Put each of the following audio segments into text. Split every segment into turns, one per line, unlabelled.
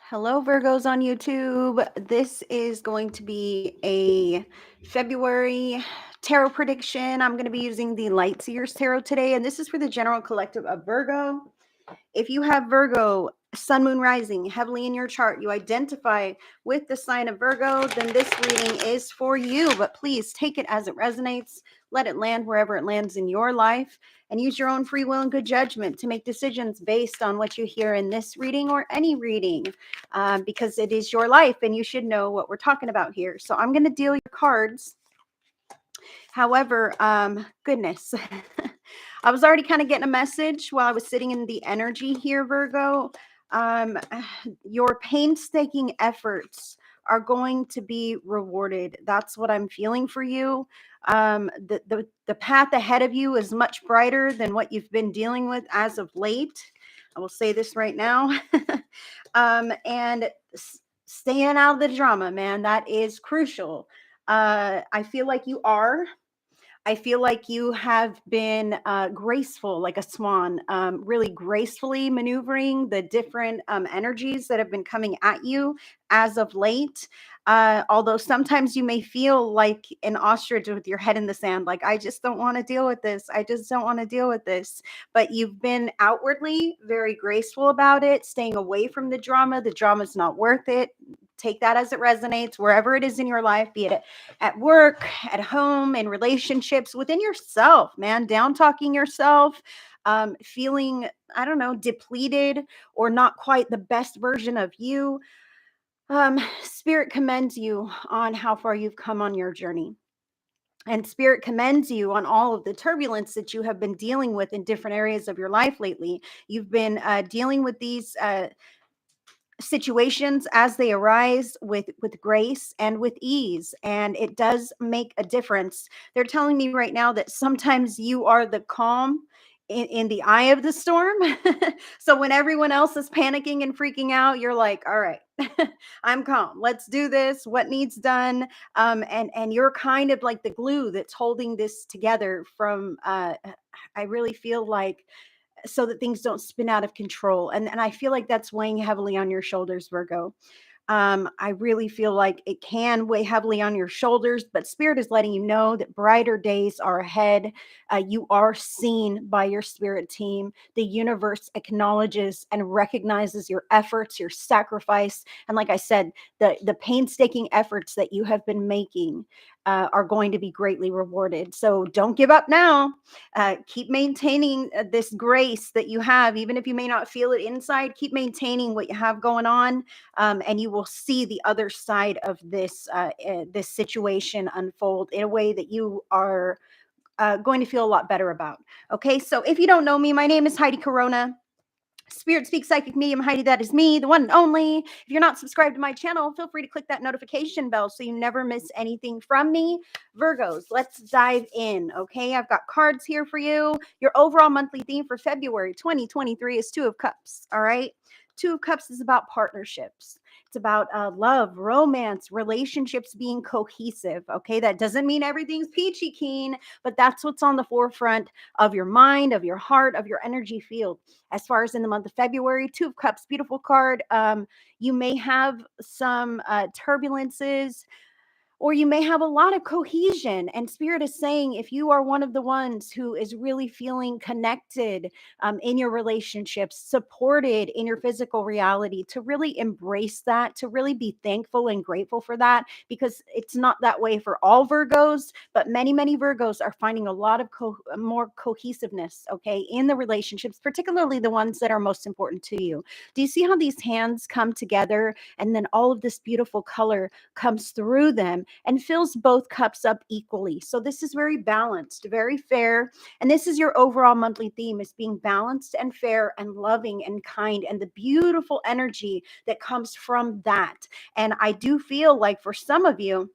Hello, Virgos on YouTube. This is going to be a February tarot prediction. I'm going to be using the Light Seers Tarot today, and this is for the general collective of Virgo. If you have Virgo, Sun, Moon, Rising heavily in your chart, you identify with the sign of Virgo, then this reading is for you. But please take it as it resonates. Let it land wherever it lands in your life, and use your own free will and good judgment to make decisions based on what you hear in this reading or any reading, because it is your life and you should know what we're talking about here. So I'm going to deal your cards. However, goodness, I was already kind of getting a message while I was sitting in the energy here, Virgo. Your painstaking efforts are going to be rewarded. That's what I'm feeling for you. The path ahead of you is much brighter than what you've been dealing with as of late. I will say this right now. And staying out of the drama, man, that is crucial. I feel like you are. I feel like you have been graceful, like a swan, really gracefully maneuvering the different energies that have been coming at you as of late. Although sometimes you may feel like an ostrich with your head in the sand, like, I just don't want to deal with this. I just don't want to deal with this. But you've been outwardly very graceful about it, staying away from the drama. The drama's not worth it. Take that as it resonates wherever it is in your life, be it at work, at home, in relationships, within yourself, man, down talking yourself, feeling, I don't know, depleted or not quite the best version of you. Spirit commends you on how far you've come on your journey. And Spirit commends you on all of the turbulence that you have been dealing with in different areas of your life lately. You've been dealing with these situations as they arise with grace and with ease, and it does make a difference. They're telling me right now that sometimes you are the calm in the eye of the storm. So when everyone else is panicking and freaking out, you're like, all right, I'm calm, let's do this, what needs done. And you're kind of like the glue that's holding this together from I really feel like, so that things don't spin out of control. And I feel like that's weighing heavily on your shoulders, Virgo. I really feel like it can weigh heavily on your shoulders, but Spirit is letting you know that brighter days are ahead. You are seen by your Spirit team. The universe acknowledges and recognizes your efforts, your sacrifice. And like I said, the painstaking efforts that you have been making are going to be greatly rewarded. So don't give up now. Keep maintaining this grace that you have, even if you may not feel it inside. Keep maintaining what you have going on, and you will see the other side of this situation unfold in a way that you are going to feel a lot better about. Okay, so if you don't know me, my name is Heidi Corona. Spirit Speaks Psychic Medium Heidi, that is me, the one and only. If you're not subscribed to my channel, feel free to click that notification bell so you never miss anything from me. Virgos, let's dive in, okay? I've got cards here for you. Your overall monthly theme for February 2023 is Two of Cups, all right? Two of Cups is about partnerships. It's about love, romance, relationships being cohesive, okay? That doesn't mean everything's peachy keen, but that's what's on the forefront of your mind, of your heart, of your energy field. As far as in the month of February, Two of Cups, beautiful card. You may have some turbulences, or you may have a lot of cohesion. And Spirit is saying, if you are one of the ones who is really feeling connected in your relationships, supported in your physical reality, to really embrace that, to really be thankful and grateful for that, because it's not that way for all Virgos, but many, many Virgos are finding a lot of more cohesiveness, okay, in the relationships, particularly the ones that are most important to you. Do you see how these hands come together and then all of this beautiful color comes through them and fills both cups up equally? So this is very balanced, very fair. And this is your overall monthly theme, is being balanced and fair and loving and kind, and the beautiful energy that comes from that. And I do feel like for some of you,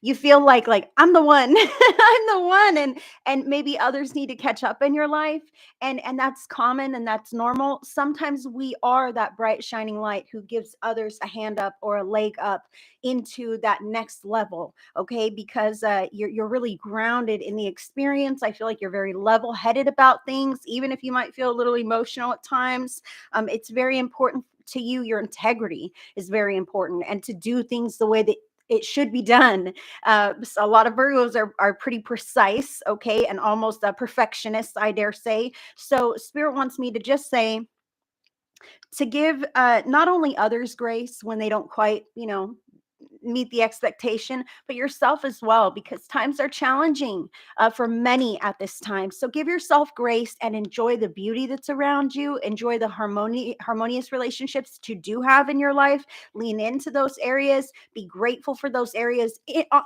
you feel like I'm the one. I'm the one, and maybe others need to catch up in your life, and that's common and that's normal. Sometimes we are that bright shining light who gives others a hand up or a leg up into that next level, okay? Because you're really grounded in the experience. I feel like you're very level headed about things, even if you might feel a little emotional at times. It's very important to you, your integrity is very important, and to do things the way that it should be done. So a lot of Virgos are pretty precise, okay, and almost a perfectionist, I dare say. So Spirit wants me to just say, to give not only others grace when they don't quite, meet the expectation, but yourself as well, because times are challenging for many at this time. So give yourself grace and enjoy the beauty that's around you. Enjoy the harmonious relationships that you do have in your life. Lean into those areas. Be grateful for those areas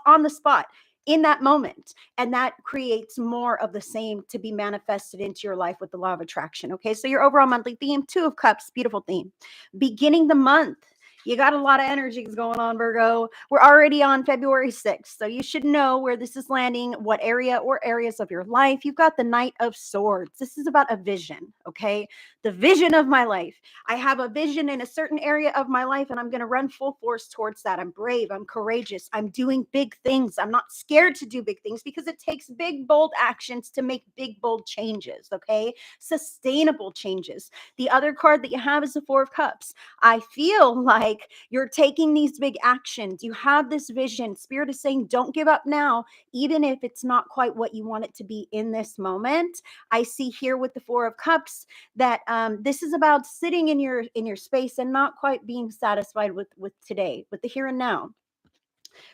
on the spot, in that moment. And that creates more of the same to be manifested into your life with the law of attraction. Okay. So your overall monthly theme, Two of Cups, beautiful theme. Beginning the month, you got a lot of energies going on, Virgo. We're already on February 6th, so you should know where this is landing, what area or areas of your life. You've got the Knight of Swords. This is about a vision, okay? The vision of my life. I have a vision in a certain area of my life, and I'm going to run full force towards that. I'm brave. I'm courageous. I'm doing big things. I'm not scared to do big things because it takes big, bold actions to make big, bold changes, okay? Sustainable changes. The other card that you have is the Four of Cups. I feel like you're taking these big actions. You have this vision. Spirit is saying, don't give up now, even if it's not quite what you want it to be in this moment. I see here with the Four of Cups that this is about sitting in your space and not quite being satisfied with today, with the here and now.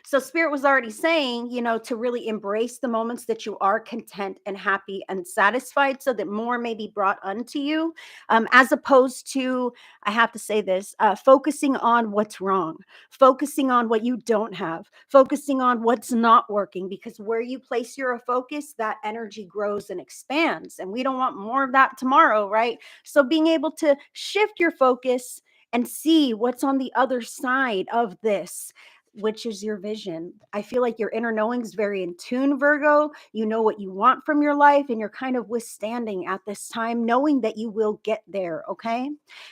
So Spirit was already saying, to really embrace the moments that you are content and happy and satisfied, so that more may be brought unto you, as opposed to, I have to say this, focusing on what's wrong, focusing on what you don't have, focusing on what's not working, because where you place your focus, that energy grows and expands. And we don't want more of that tomorrow, right? So being able to shift your focus and see what's on the other side of this, which is your vision. I feel like your inner knowing is very in tune, Virgo. You know what you want from your life, and you're kind of withstanding at this time, knowing that you will get there. Okay.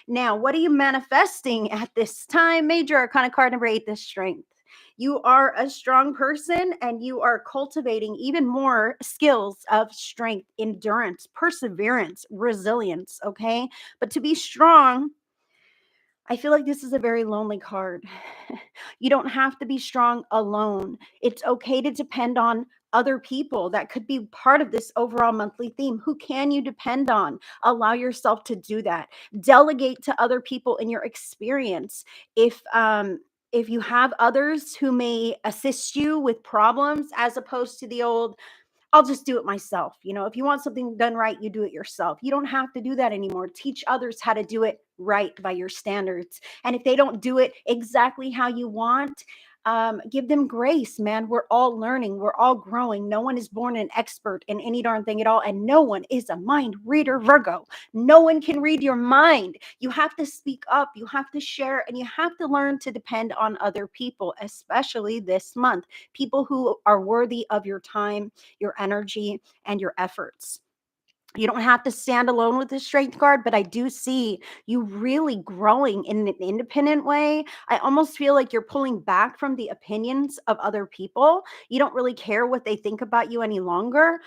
Now, what are you manifesting at this time? Major Arcana card number 8, the Strength. You are a strong person, and you are cultivating even more skills of strength, endurance, perseverance, resilience. Okay. But to be strong, I feel like this is a very lonely card. You don't have to be strong alone. It's okay to depend on other people. That could be part of this overall monthly theme. Who can you depend on? Allow yourself to do that. Delegate to other people in your experience. If you have others who may assist you with problems, as opposed to the old, I'll just do it myself. If you want something done right, you do it yourself. You don't have to do that anymore. Teach others how to do it right by your standards. And if they don't do it exactly how you want, give them grace, man. We're all learning. We're all growing. No one is born an expert in any darn thing at all. And no one is a mind reader, Virgo. No one can read your mind. You have to speak up. You have to share, and you have to learn to depend on other people, especially this month. People who are worthy of your time, your energy, and your efforts. You don't have to stand alone with the Strength card, but I do see you really growing in an independent way. I almost feel like you're pulling back from the opinions of other people. You don't really care what they think about you any longer.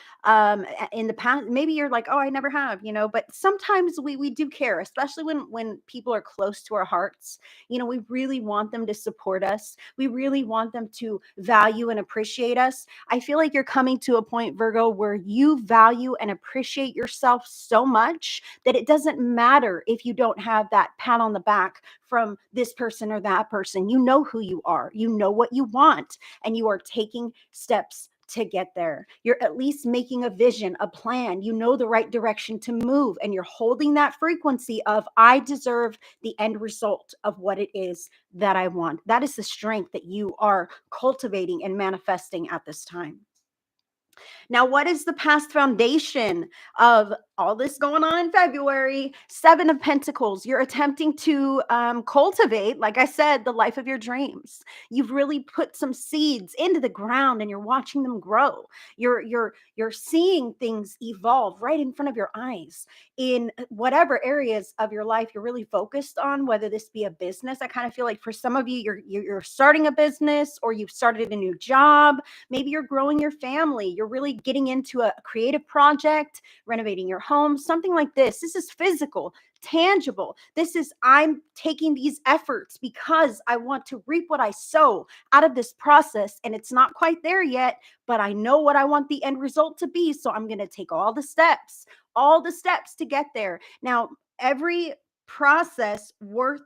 In the past, maybe you're like, oh, I never have, but sometimes we do care, especially when people are close to our hearts. We really want them to support us. We really want them to value and appreciate us. I feel like you're coming to a point, Virgo, where you value and appreciate yourself so much that it doesn't matter if you don't have that pat on the back from this person or that person. You know who you are, you know what you want, and you are taking steps to get there. You're at least making a vision, a plan. You know the right direction to move, and you're holding that frequency of, I deserve the end result of what it is that I want. That is the strength that you are cultivating and manifesting at this time. Now, what is the past foundation of all this going on in February? 7 of Pentacles. You're attempting to cultivate, like I said, the life of your dreams. You've really put some seeds into the ground, and you're watching them grow. You're seeing things evolve right in front of your eyes in whatever areas of your life you're really focused on, whether this be a business. I kind of feel like for some of you, you're starting a business, or you've started a new job. Maybe you're growing your family. You're really getting into a creative project, renovating your home, something like this. This is physical, tangible. This is, I'm taking these efforts because I want to reap what I sow out of this process. And it's not quite there yet, but I know what I want the end result to be. So I'm going to take all the steps to get there. Now, every process worth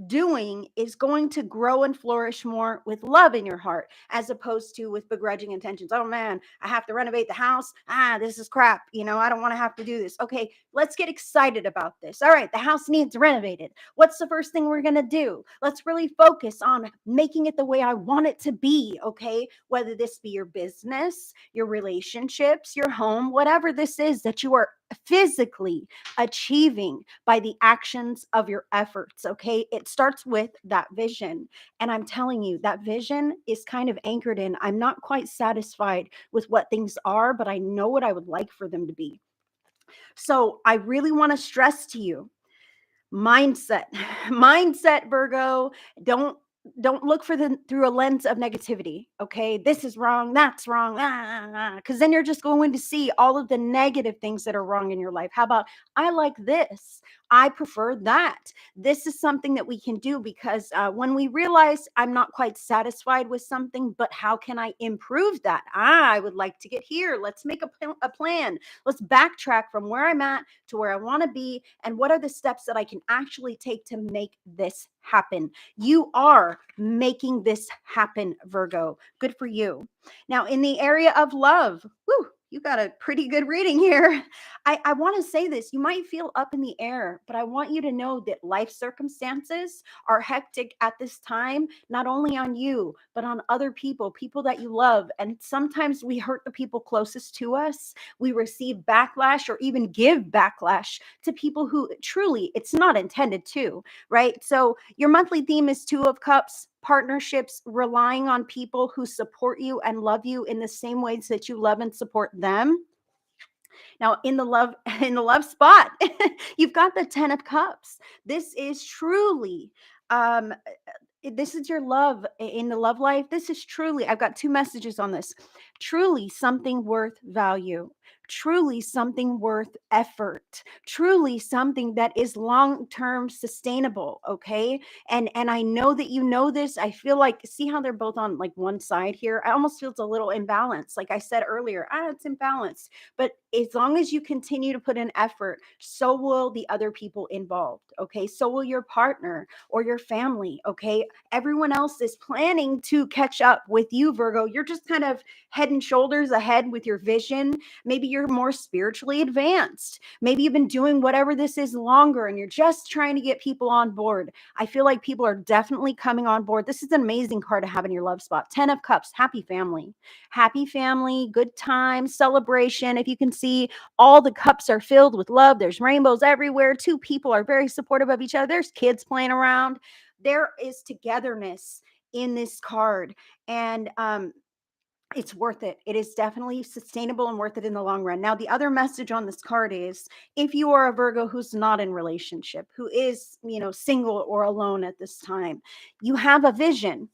doing is going to grow and flourish more with love in your heart as opposed to with begrudging intentions. Oh man, I have to renovate the house. This is crap. I don't want to have to do this. Okay, let's get excited about this. All right, the house needs renovated. What's the first thing we're going to do? Let's really focus on making it the way I want it to be. Okay, whether this be your business, your relationships, your home, whatever this is that you are physically achieving by the actions of your efforts. Okay, it starts with that vision. And I'm telling you, that vision is kind of anchored in, I'm not quite satisfied with what things are, but I know what I would like for them to be. So I really want to stress to you, mindset. Mindset, Virgo. Don't look for the through a lens of negativity. Okay, this is wrong, that's wrong, because then you're just going to see all of the negative things that are wrong in your life. How about, I like this, I prefer that. This is something that we can do, because when we realize I'm not quite satisfied with something, but how can I improve that? I would like to get here. Let's make a plan. Let's backtrack from where I'm at to where I want to be, and what are the steps that I can actually take to make this happen. You are making this happen, Virgo. Good for you. Now, in the area of love, whoo, you got a pretty good reading here. I want to say this. You might feel up in the air, but I want you to know that life circumstances are hectic at this time, not only on you, but on other people, people that you love. And sometimes we hurt the people closest to us. We receive backlash or even give backlash to people who truly it's not intended to, right? So your monthly theme is Two of Cups. Partnerships, relying on people who support you and love you in the same ways that you love and support them. Now, in the love in the love spot, you've got the 10 of Cups. This is truly um this is your love in the love life. This is truly, I've got two messages on this. Truly something worth value, truly something worth effort, truly something that is long-term sustainable. Okay. And I know that you know this. I feel like, see how they're both on like one side here? I almost feel it's a little imbalanced. Like I said earlier, it's imbalanced. But as long as you continue to put in effort, so will the other people involved. Okay. So will your partner or your family. Okay. Everyone else is planning to catch up with you, Virgo. You're just kind of head and shoulders ahead with your vision. Maybe you're more spiritually advanced. Maybe you've been doing whatever this is longer and you're just trying to get people on board. I feel like people are definitely coming on board. This is an amazing card to have in your love spot. 10 of Cups, happy family, good time, celebration. If you can see, all the cups are filled with love. There's rainbows everywhere. Two people are very supportive of each other. There's kids playing around. There is togetherness in this card. And it's worth it. It is definitely sustainable and worth it in the long run. Now, the other message on this card is, if you are a Virgo who's not in relationship, who is, single or alone at this time, you have a vision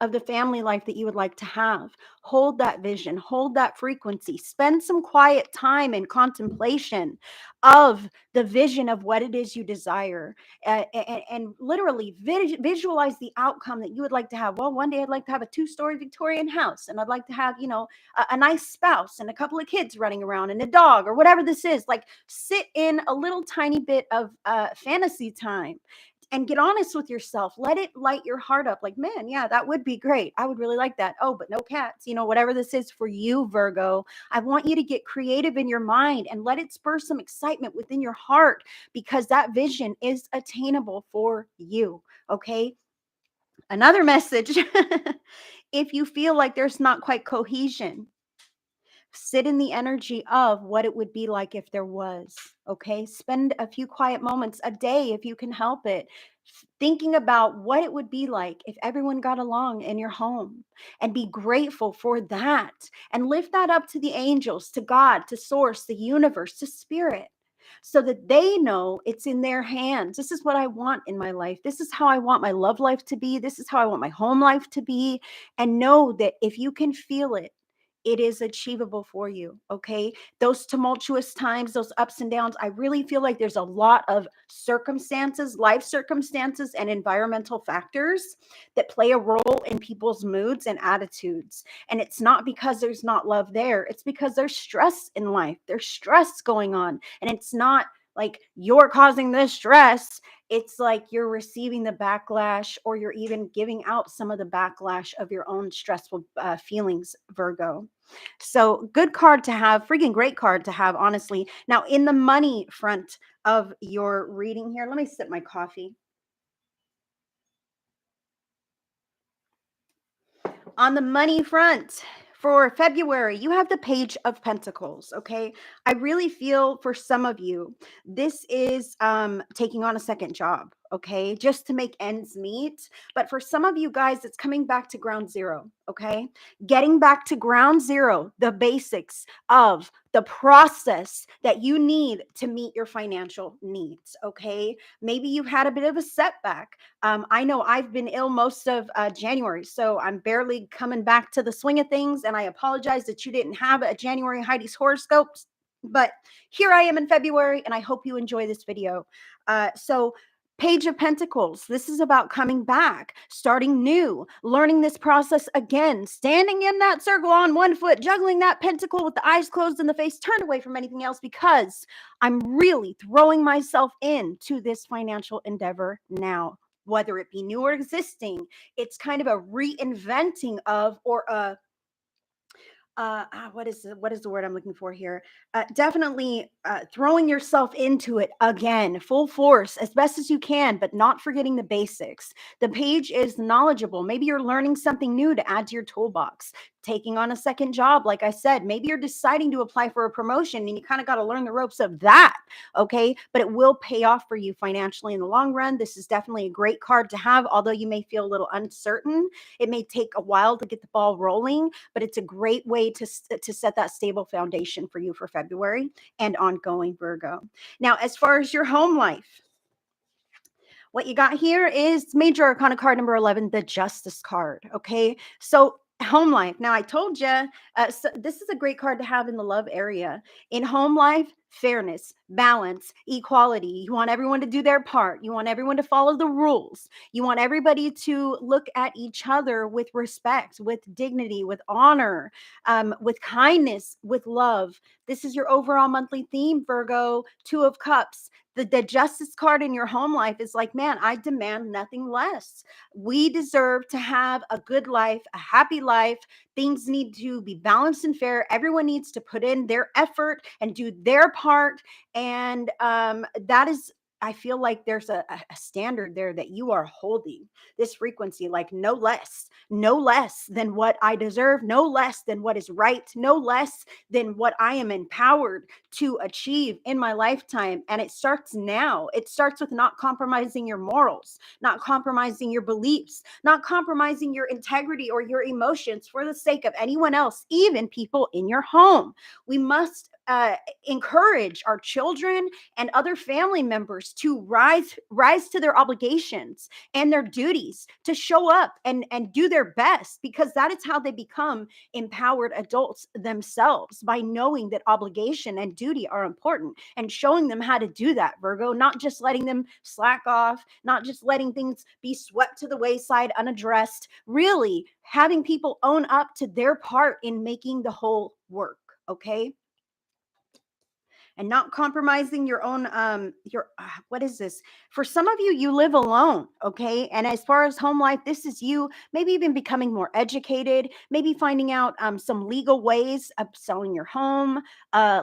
of the family life that you would like to have. Hold that vision, hold that frequency, spend some quiet time in contemplation of the vision of what it is you desire, and literally visualize the outcome that you would like to have. Well, one day I'd like to have a 2-story Victorian house, and I'd like to have, a nice spouse and a couple of kids running around and a dog or whatever this is. Like, sit in a little tiny bit of fantasy time and get honest with yourself. Let it light your heart up. Like, man, yeah, that would be great. I would really like that. Oh, but no cats, whatever this is for you, Virgo. I want you to get creative in your mind and let it spur some excitement within your heart, because that vision is attainable for you. Okay. Another message. If you feel like there's not quite cohesion, sit in the energy of what it would be like if there was. Okay. Spend a few quiet moments a day, if you can help it, thinking about what it would be like if everyone got along in your home, and be grateful for that, and lift that up to the angels, to God, to source, the universe, to spirit, so that they know it's in their hands. This is what I want in my life. This is how I want my love life to be. This is how I want my home life to be. And know that if you can feel it it is achievable for you. Okay. Those tumultuous times, those ups and downs, I really feel like there's a lot of circumstances, life circumstances, and environmental factors that play a role in people's moods and attitudes. And it's not because there's not love there, it's because there's stress in life, there's stress going on. And it's not like you're causing this stress, it's like you're receiving the backlash, or you're even giving out some of the backlash of your own stressful feelings, Virgo. So, good card to have, freaking great card to have, honestly. Now, in the money front of your reading here, let me sip my coffee. On the money front for February, you have the Page of Pentacles. Okay. I really feel for some of you, this is taking on a second job. Okay. Just to make ends meet. But for some of you guys, it's coming back to ground zero. Okay. Getting back to ground zero, the basics of the process that you need to meet your financial needs. Okay. Maybe you've had a bit of a setback. I know I've been ill most of January, so I'm barely coming back to the swing of things. And I apologize that you didn't have a January Heidi's horoscopes, but here I am in February, and I hope you enjoy this video. So, Page of Pentacles, this is about coming back, starting new, learning this process again, standing in that circle on one foot, juggling that pentacle with the eyes closed and the face turned away from anything else, because I'm really throwing myself into this financial endeavor now. Whether it be new or existing, it's kind of a reinventing of, or a what is the word I'm looking for here? Definitely throwing yourself into it again, full force, as best as you can, but not forgetting the basics. The page is knowledgeable. Maybe you're learning something new to add to your toolbox, taking on a second job. Like I said, maybe you're deciding to apply for a promotion, and you kind of got to learn the ropes of that. Okay. But it will pay off for you financially in the long run. This is definitely a great card to have, although you may feel a little uncertain. It may take a while to get the ball rolling, but it's a great way to set that stable foundation for you for February and ongoing, Virgo. Now, as far as your home life, what you got here is Major Arcana card number 11, the Justice card. Okay. So, home life. Now, I told you, so this is a great card to have in the love area. In home life, fairness, balance, equality. You want everyone to do their part. You want everyone to follow the rules. You want everybody to look at each other with respect, with dignity, with honor, with kindness, with love. This is your overall monthly theme, Virgo. Two of Cups. The Justice card in your home life is like, man, I demand nothing less. We deserve to have a good life, a happy life. Things need to be balanced and fair. Everyone needs to put in their effort and do their part. And that is, I feel like there's a standard there that you are holding this frequency, like no less than what I deserve, no less than what is right, no less than what I am empowered to achieve in my lifetime. And it starts now. It starts with not compromising your morals, not compromising your beliefs, not compromising your integrity or your emotions for the sake of anyone else, even people in your home. We must encourage our children and other family members to rise to their obligations and their duties, to show up and do their best, because that is how they become empowered adults themselves, by knowing that obligation and duty are important, and showing them how to do that, Virgo, not just letting them slack off, not just letting things be swept to the wayside unaddressed, really having people own up to their part in making the whole work. Okay. And not compromising your own what is this, for some of you, you live alone. Okay. And as far as home life, this is you maybe even becoming more educated, maybe finding out some legal ways of selling your home,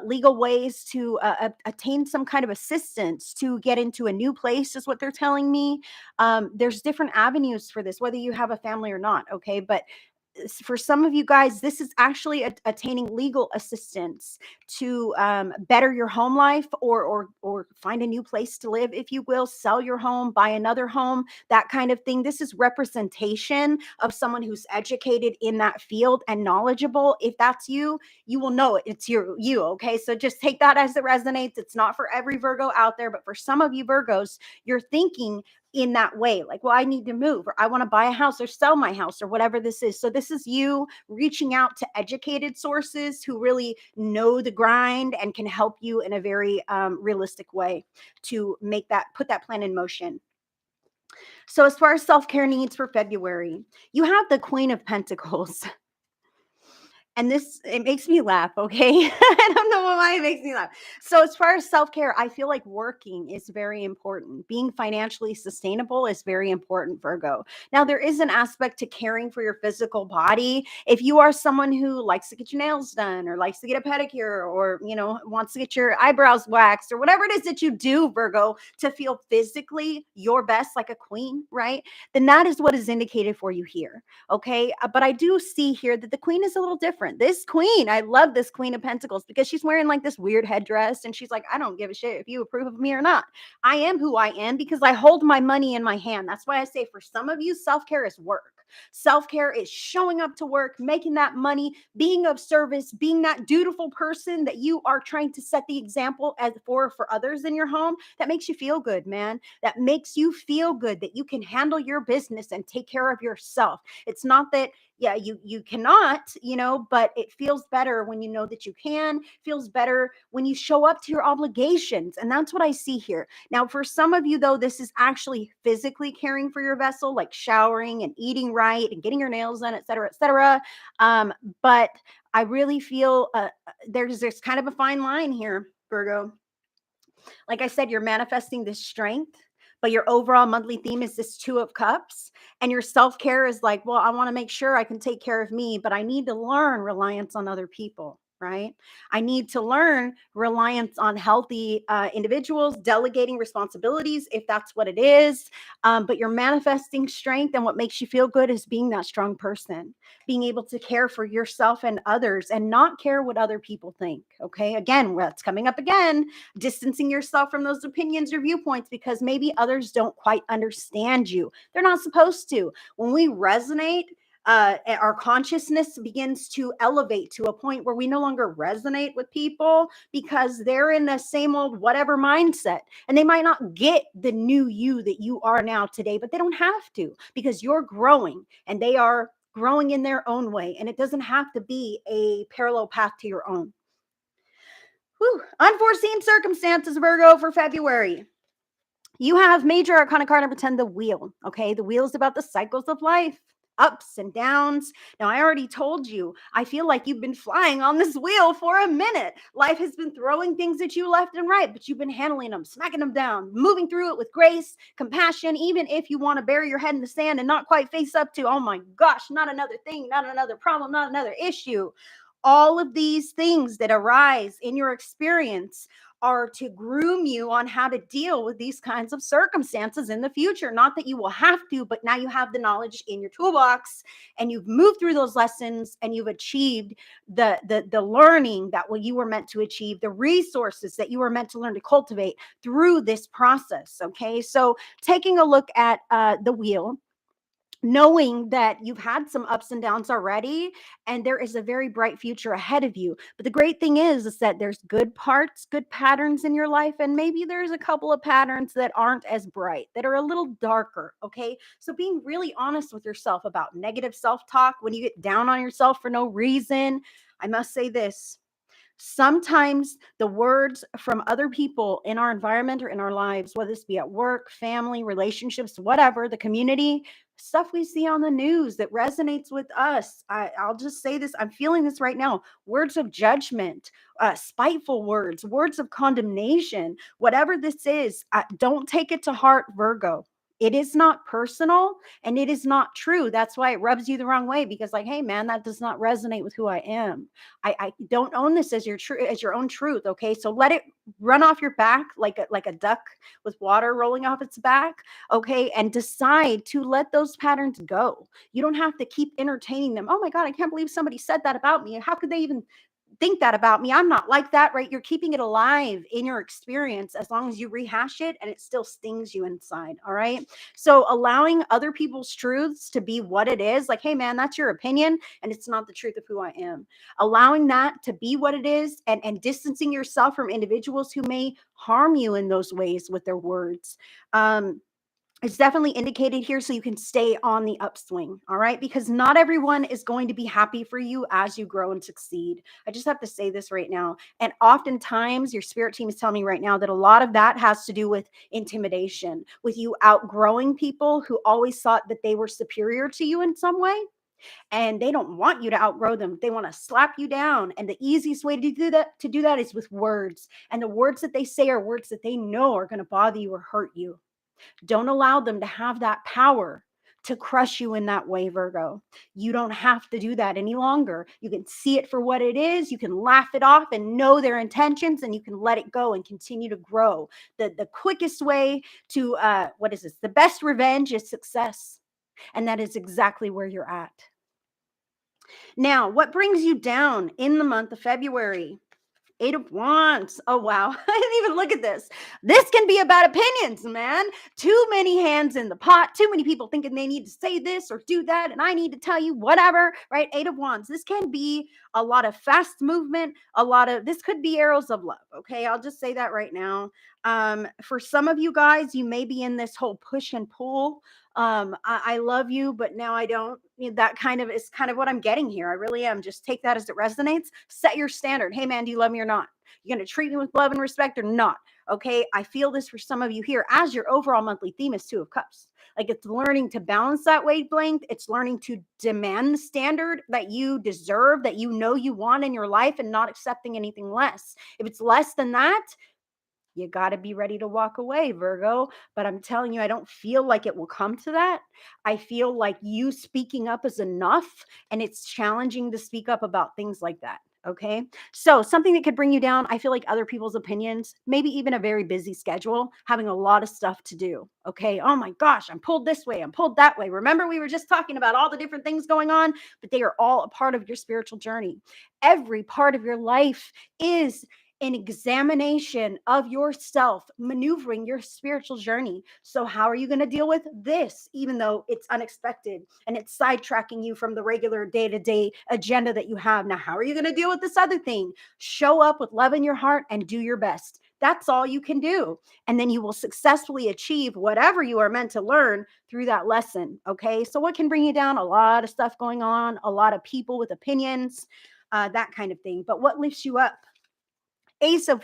legal ways to attain some kind of assistance to get into a new place, is what they're telling me. There's different avenues for this, whether you have a family or not. Okay. But for some of you guys, this is actually attaining legal assistance to better your home life, or find a new place to live, if you will, sell your home, buy another home, that kind of thing. This is representation of someone who's educated in that field and knowledgeable. If that's you, you will know it. It's you. Okay, so just take that as it resonates. It's not for every Virgo out there, but for some of you Virgos, you're thinking in that way. Like, well, I need to move, or I want to buy a house or sell my house, or whatever this is. So this is you reaching out to educated sources who really know the grind and can help you in a very realistic way to put that plan in motion. So as far as self-care needs for February, you have the Queen of Pentacles. And this, it makes me laugh, okay? I don't know why it makes me laugh. So as far as self-care, I feel like working is very important. Being financially sustainable is very important, Virgo. Now, there is an aspect to caring for your physical body. If you are someone who likes to get your nails done, or likes to get a pedicure, or, wants to get your eyebrows waxed, or whatever it is that you do, Virgo, to feel physically your best, like a queen, right? Then that is what is indicated for you here. Okay. But I do see here that the queen is a little different. This queen, I love this Queen of Pentacles because she's wearing like this weird headdress, and she's like, I don't give a shit if you approve of me or not. I am who I am because I hold my money in my hand. That's why I say for some of you, self-care is work. Self-care is showing up to work, making that money, being of service, being that dutiful person that you are trying to set the example as for others in your home. That makes you feel good, man. That makes you feel good that you can handle your business and take care of yourself. It's not that, yeah, you cannot, but it feels better when you know that you can. Feels better when you show up to your obligations. And that's what I see here. Now, for some of you, though, this is actually physically caring for your vessel, like showering and eating right and getting your nails done, et cetera, et cetera. But I really feel there's kind of a fine line here, Virgo. Like I said, you're manifesting this strength, but your overall monthly theme is this Two of Cups. And your self-care is like, well, I want to make sure I can take care of me, but I need to learn reliance on other people, right? I need to learn reliance on healthy individuals, delegating responsibilities if that's what it is. But you're manifesting strength, and what makes you feel good is being that strong person, being able to care for yourself and others and not care what other people think. Okay. Again, what's coming up again, distancing yourself from those opinions or viewpoints because maybe others don't quite understand you. They're not supposed to. When we resonate, our consciousness begins to elevate to a point where we no longer resonate with people because they're in the same old whatever mindset, and they might not get the new you that you are now today, but they don't have to because you're growing and they are growing in their own way, and it doesn't have to be a parallel path to your own. Whew. Unforeseen circumstances, Virgo, for February. You have major arcana card number 10, the wheel. Okay. The wheel is about the cycles of life, ups and downs. Now, I already told you, I feel like you've been flying on this wheel for a minute. Life has been throwing things at you left and right, but you've been handling them, smacking them down, moving through it with grace, compassion, even if you want to bury your head in the sand and not quite face up to, oh my gosh, not another thing, not another problem, not another issue. All of these things that arise in your experience are to groom you on how to deal with these kinds of circumstances in the future. Not that you will have to, but now you have the knowledge in your toolbox, and you've moved through those lessons, and you've achieved the learning that what you were meant to achieve, the resources that you were meant to learn to cultivate through this process. Okay, so taking a look at the wheel, knowing that you've had some ups and downs already, and there is a very bright future ahead of you. But the great thing is that there's good parts, good patterns in your life, and maybe there's a couple of patterns that aren't as bright, that are a little darker. Okay, so being really honest with yourself about negative self-talk when you get down on yourself for no reason. I must say this: sometimes the words from other people in our environment or in our lives, whether this be at work, family, relationships, whatever, the community, stuff we see on the news that resonates with us. I'll just say this. I'm feeling this right now. Words of judgment, spiteful words, words of condemnation, whatever this is, don't take it to heart, Virgo. It is not personal and it is not true. That's why it rubs you the wrong way, because like, hey man, that does not resonate with who I am. I don't own this as your own truth. Okay. So let it run off your back like a duck with water rolling off its back. Okay. And decide to let those patterns go. You don't have to keep entertaining them. Oh my God, I can't believe somebody said that about me. How could they even think that about me? I'm not like that, right? You're keeping it alive in your experience as long as you rehash it and it still stings you inside. All right. So allowing other people's truths to be what it is, like, hey man, that's your opinion and it's not the truth of who I am. Allowing that to be what it is, and distancing yourself from individuals who may harm you in those ways with their words. It's definitely indicated here so you can stay on the upswing, all right? Because not everyone is going to be happy for you as you grow and succeed. I just have to say this right now. And oftentimes, your spirit team is telling me right now that a lot of that has to do with intimidation, with you outgrowing people who always thought that they were superior to you in some way. And they don't want you to outgrow them. They want to slap you down. And the easiest way to do that is with words. And the words that they say are words that they know are going to bother you or hurt you. Don't allow them to have that power to crush you in that way, Virgo. You don't have to do that any longer. You can see it for what it is. You can laugh it off and know their intentions, and you can let it go and continue to grow. The quickest way to, what is this? The best revenge is success. And that is exactly where you're at. Now, what brings you down in the month of February? Eight of Wands. Oh, wow. I didn't even look at this. This can be about opinions, man. Too many hands in the pot. Too many people thinking they need to say this or do that. And I need to tell you whatever, right? Eight of Wands. This can be a lot of fast movement. This could be arrows of love. Okay. I'll just say that right now. For some of you guys, you may be in this whole push and pull. I love you, but now I don't. That kind of is kind of what I'm getting here. I really am. Just take that as it resonates. Set your standard. Hey, man, do you love me or not? You're going to treat me with love and respect or not? Okay. I feel this for some of you here, as your overall monthly theme is Two of Cups. Like, it's learning to balance that wavelength. It's learning to demand the standard that you deserve, that you know you want in your life, and not accepting anything less. If it's less than that, you got to be ready to walk away, Virgo. But I'm telling you, I don't feel like it will come to that. I feel like you speaking up is enough, and it's challenging to speak up about things like that. Okay. So, something that could bring you down, I feel like other people's opinions, maybe even a very busy schedule, having a lot of stuff to do. Okay. Oh my gosh, I'm pulled this way, I'm pulled that way. Remember, we were just talking about all the different things going on, but they are all a part of your spiritual journey. Every part of your life is an examination of yourself, maneuvering your spiritual journey. So, how are you going to deal with this, even though it's unexpected and it's sidetracking you from the regular day to day agenda that you have? Now, how are you going to deal with this other thing? Show up with love in your heart and do your best. That's all you can do. And then you will successfully achieve whatever you are meant to learn through that lesson. Okay. So, what can bring you down? A lot of stuff going on, a lot of people with opinions, that kind of thing. But what lifts you up? Ace of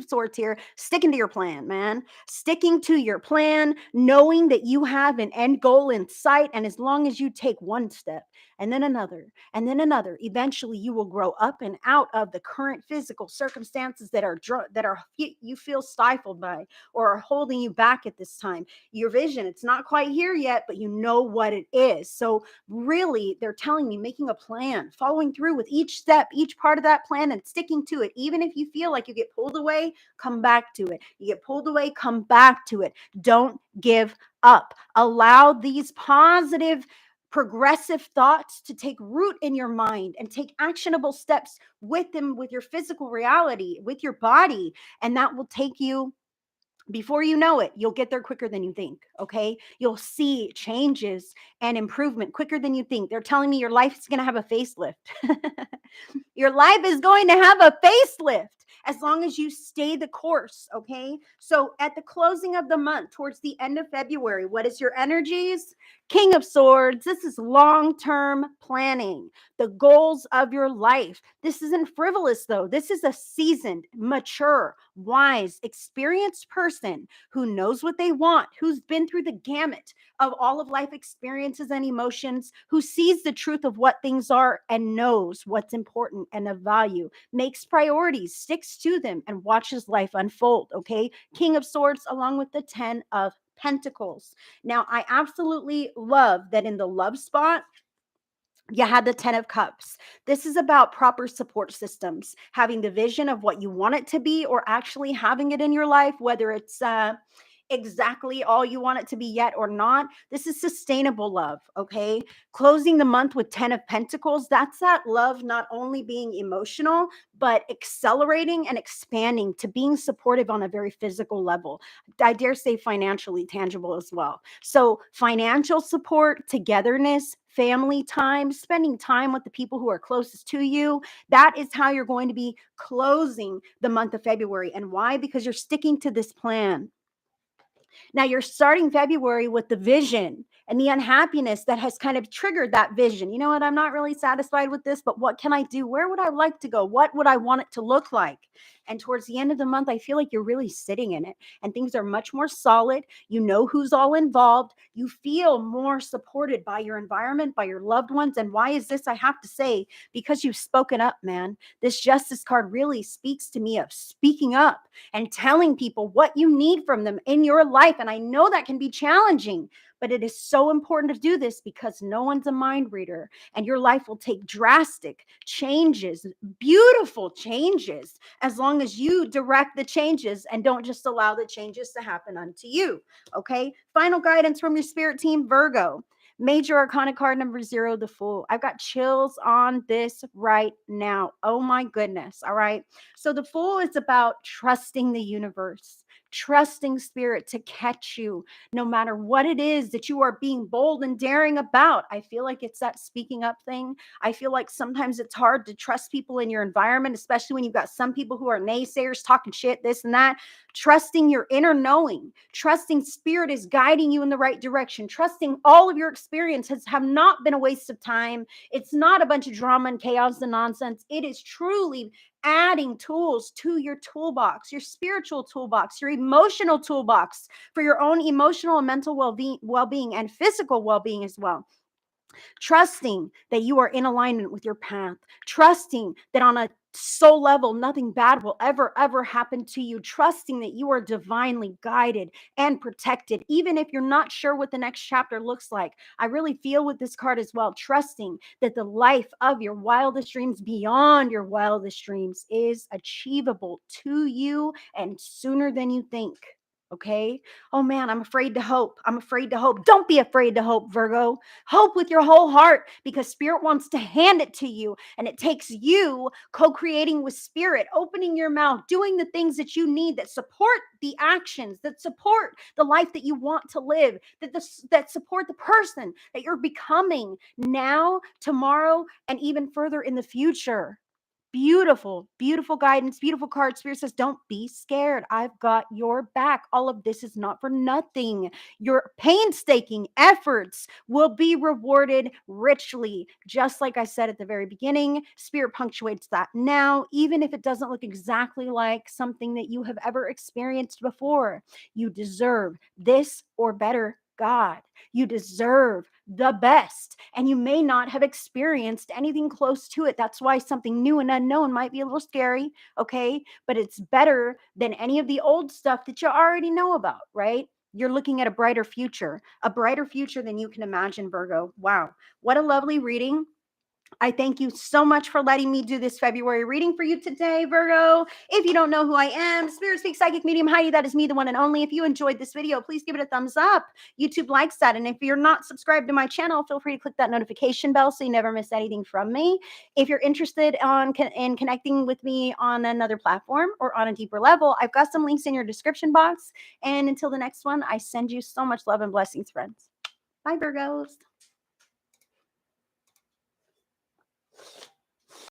Swords here, sticking to your plan, man. Sticking to your plan, knowing that you have an end goal in sight. And as long as you take one step and then another, eventually you will grow up and out of the current physical circumstances that you feel stifled by or are holding you back at this time. Your vision, it's not quite here yet, but you know what it is. So really, they're telling me making a plan, following through with each step, each part of that plan, and sticking to it. Even if you feel like you get pulled away, come back to it. You get pulled away, come back to it. Don't give up. Allow these positive, progressive thoughts to take root in your mind and take actionable steps with them, with your physical reality, with your body. And that will take you, before you know it, you'll get there quicker than you think. Okay. You'll see changes and improvement quicker than you think. They're telling me your life is going to have a facelift. Your life is going to have a facelift as long as you stay the course. Okay. So at the closing of the month, towards the end of February, what is your energies? King of Swords. This is long-term planning, the goals of your life. This isn't frivolous, though. This is a seasoned, mature, wise, experienced person who knows what they want, who's been through the gamut of all of life experiences and emotions, who sees the truth of what things are and knows what's important and of value, makes priorities, sticks to them, and watches life unfold. Okay. King of Swords, along with the 10 of Pentacles. Now, I absolutely love that in the love spot, you had the 10 of Cups. This is about proper support systems, having the vision of what you want it to be, or actually having it in your life, whether it's exactly all you want it to be yet or not. This is sustainable love. Okay. Closing the month with 10 of Pentacles. That's that love not only being emotional, but accelerating and expanding to being supportive on a very physical level. I dare say financially tangible as well. So financial support, togetherness, family time, spending time with the people who are closest to you. That is how you're going to be closing the month of February. And why? Because you're sticking to this plan. Now you're starting February with the vision and the unhappiness that has kind of triggered that vision. You know what? I'm not really satisfied with this, but what can I do? Where would I like to go? What would I want it to look like? And towards the end of the month, I feel like you're really sitting in it and things are much more solid. You know who's all involved. You feel more supported by your environment, by your loved ones. And why is this? I have to say, because you've spoken up, man. This justice card really speaks to me of speaking up and telling people what you need from them in your life. And I know that can be challenging, but it is so important to do this because no one's a mind reader and your life will take drastic changes, beautiful changes, as long as you direct the changes and don't just allow the changes to happen unto you. Okay. Final guidance from your spirit team, Virgo. Major Arcana card number 0, the Fool. I've got chills on this right now. Oh my goodness. All right. So the Fool is about trusting the universe, trusting spirit to catch you no matter what it is that you are being bold and daring about. I feel like it's that speaking up thing. I feel like sometimes it's hard to trust people in your environment, especially when you've got some people who are naysayers talking shit, this and that. Trusting your inner knowing, trusting spirit is guiding you in the right direction, trusting all of your experiences have not been a waste of time. It's not a bunch of drama and chaos and nonsense. It is truly adding tools to your toolbox, your spiritual toolbox, your emotional toolbox for your own emotional and mental well-being and physical well-being as well. Trusting that you are in alignment with your path, trusting that on a soul level, nothing bad will ever happen to you, trusting that you are divinely guided and protected, even if you're not sure what the next chapter looks like. I really feel with this card as well, trusting that the life of your wildest dreams, beyond your wildest dreams, is achievable to you and sooner than you think. Okay. Oh man, I'm afraid to hope. I'm afraid to hope. Don't be afraid to hope, Virgo. Hope with your whole heart because spirit wants to hand it to you. And it takes you co-creating with spirit, opening your mouth, doing the things that you need that support the actions, that support the life that you want to live, that support the person that you're becoming now, tomorrow, and even further in the future. Beautiful, beautiful guidance, beautiful card. Spirit says, don't be scared. I've got your back. All of this is not for nothing. Your painstaking efforts will be rewarded richly. Just like I said at the very beginning, Spirit punctuates that now, even if it doesn't look exactly like something that you have ever experienced before. You deserve this or better, God. You deserve the best, and you may not have experienced anything close to it. That's why something new and unknown might be a little scary, okay? But it's better than any of the old stuff that you already know about, right? You're looking at a brighter future than you can imagine, Virgo. Wow, what a lovely reading. I thank you so much for letting me do this February reading for you today, Virgo. If you don't know who I am, Spirit Speak Psychic Medium Heidi, that is me, the one and only. If you enjoyed this video, please give it a thumbs up. YouTube likes that. And if you're not subscribed to my channel, feel free to click that notification bell so you never miss anything from me. If you're interested in connecting with me on another platform or on a deeper level, I've got some links in your description box. And until the next one, I send you so much love and blessings, friends. Bye, Virgos.